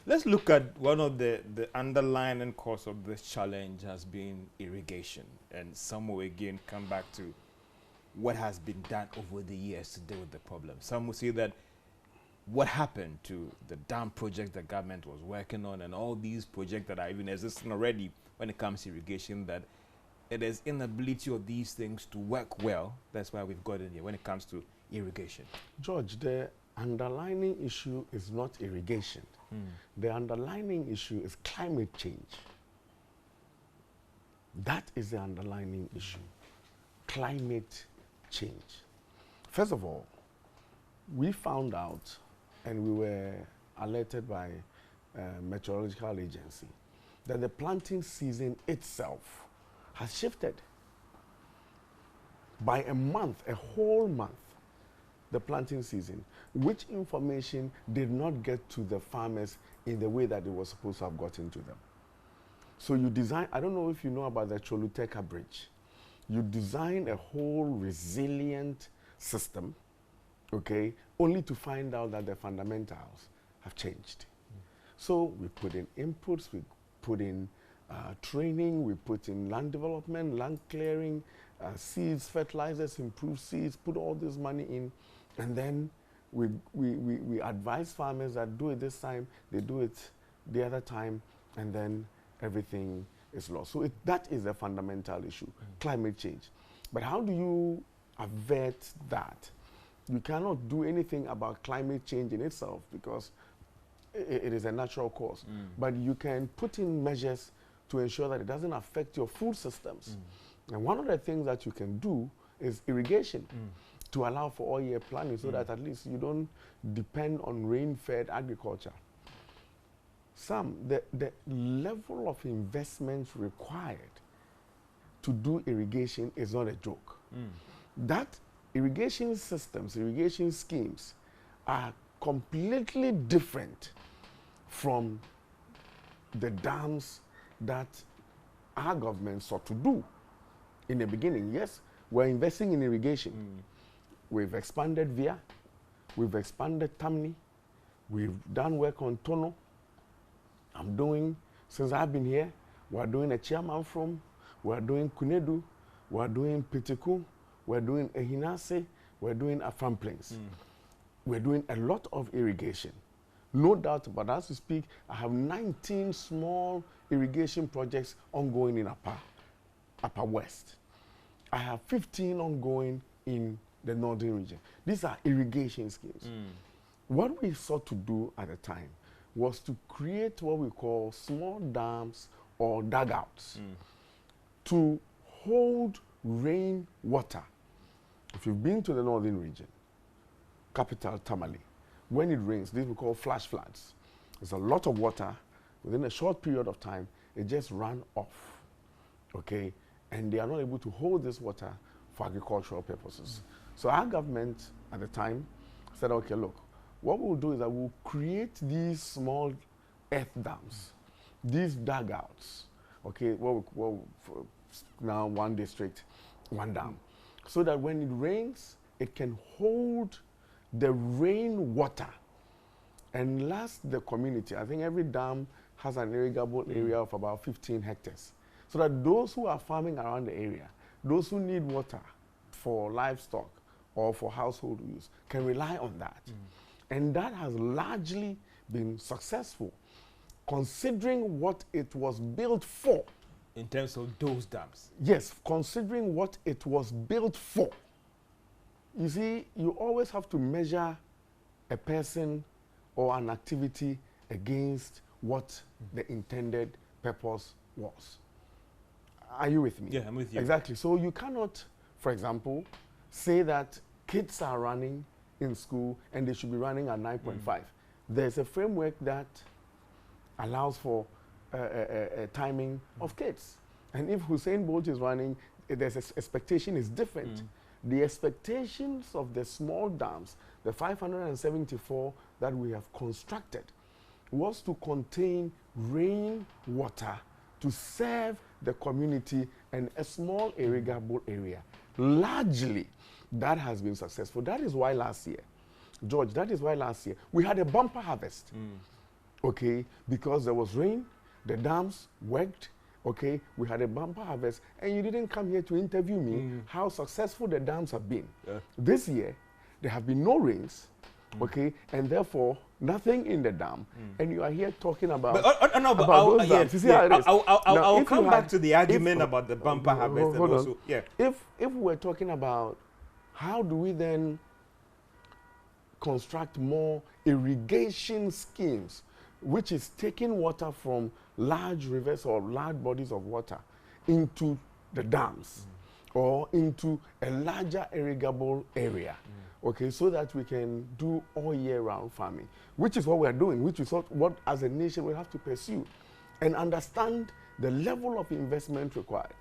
Let's look at one of the underlying cause of this challenge has been irrigation. And some will again come back to what has been done over the years to deal with the problem. Some will say that what happened to the dam project the government was working on and all these projects that are even existing already when it comes to irrigation, that it is inability of these things to work well. That's why we've got in here when it comes to irrigation. George, the underlying issue is not irrigation. The underlying issue is climate change. That is the underlying issue. Climate change. First of all, we found out and we were alerted by meteorological agency that the planting season itself has shifted by a month, a whole month, the planting season, which information did not get to the farmers in the way that it was supposed to have gotten to them. So you design, I don't know if you know about the Choluteka Bridge. You design a whole resilient system, okay, only to find out that the fundamentals have changed. So we put in inputs, we put in training, we put in land development, land clearing, seeds, fertilizers, improved seeds, put all this money in, and then we advise farmers that do it this time, they do it the other time, and then everything is lost. So that is a fundamental issue, climate change. But how do you avert that? You cannot do anything about climate change in itself because it is a natural cause. But you can put in measures to ensure that it doesn't affect your food systems. And one of the things that you can do is irrigation to allow for all-year planting so that at least you don't depend on rain-fed agriculture. The level of investment required to do irrigation is not a joke. That irrigation systems, irrigation schemes are completely different from the dams that our government sought to do in the beginning. Yes, we're investing in irrigation. We've expanded VIA, we've expanded Tamni, we've done work on Tono. I'm doing, since I've been here, we're doing Acheampong, we're doing Kunedu, we're doing Pitiku, we're doing Ehinase, we're doing Afam Plains. We're doing a lot of irrigation. No doubt, but as we speak, I have 19 small irrigation projects ongoing in Upper West. I have 15 ongoing in the northern region. These are irrigation schemes. What we sought to do at the time was to create what we call small dams or dugouts to hold rain water. If you've been to the northern region, capital Tamale, when it rains, these we call flash floods. There's a lot of water. Within a short period of time, it just ran off, okay? And they are not able to hold this water for agricultural purposes. So our government at the time said, okay, look, what we'll do is that we'll create these small earth dams, these dugouts, okay, now one district, one dam, so that when it rains, it can hold the rain water and last the community. I think every dam has an irrigable area of about 15 hectares. So that those who are farming around the area, those who need water for livestock or for household use, can rely on that. And that has largely been successful, considering what it was built for. In terms of those dams? Yes, considering what it was built for. You see, you always have to measure a person or an activity against what the intended purpose was. Are you with me? Yeah, I'm with you. Exactly. So you cannot, for example, say that kids are running in school and they should be running at 9.5. There's a framework that allows for a timing of kids. And if Hussein Bolt is running, there's expectation is different. The expectations of the small dams, the 574 that we have constructed, was to contain rain water to serve the community and a small irrigable area. Largely, that has been successful. That is why last year, George, that is why last year we had a bumper harvest. okay, because there was rain, the dams worked, okay, we had a bumper harvest, and you didn't come here to interview me how successful the dams have been. Yeah. This year, there have been no rains, okay, and therefore nothing in the dam, and you are here talking about those dams. You see how it is? I'll come back to the argument about the bumper harvest and also, yeah. If we're talking about how do we then construct more irrigation schemes, which is taking water from large rivers or large bodies of water into the dams or into a larger irrigable area, okay, so that we can do all year round farming, which is what we're doing, which is what as a nation we have to pursue and understand the level of investment required.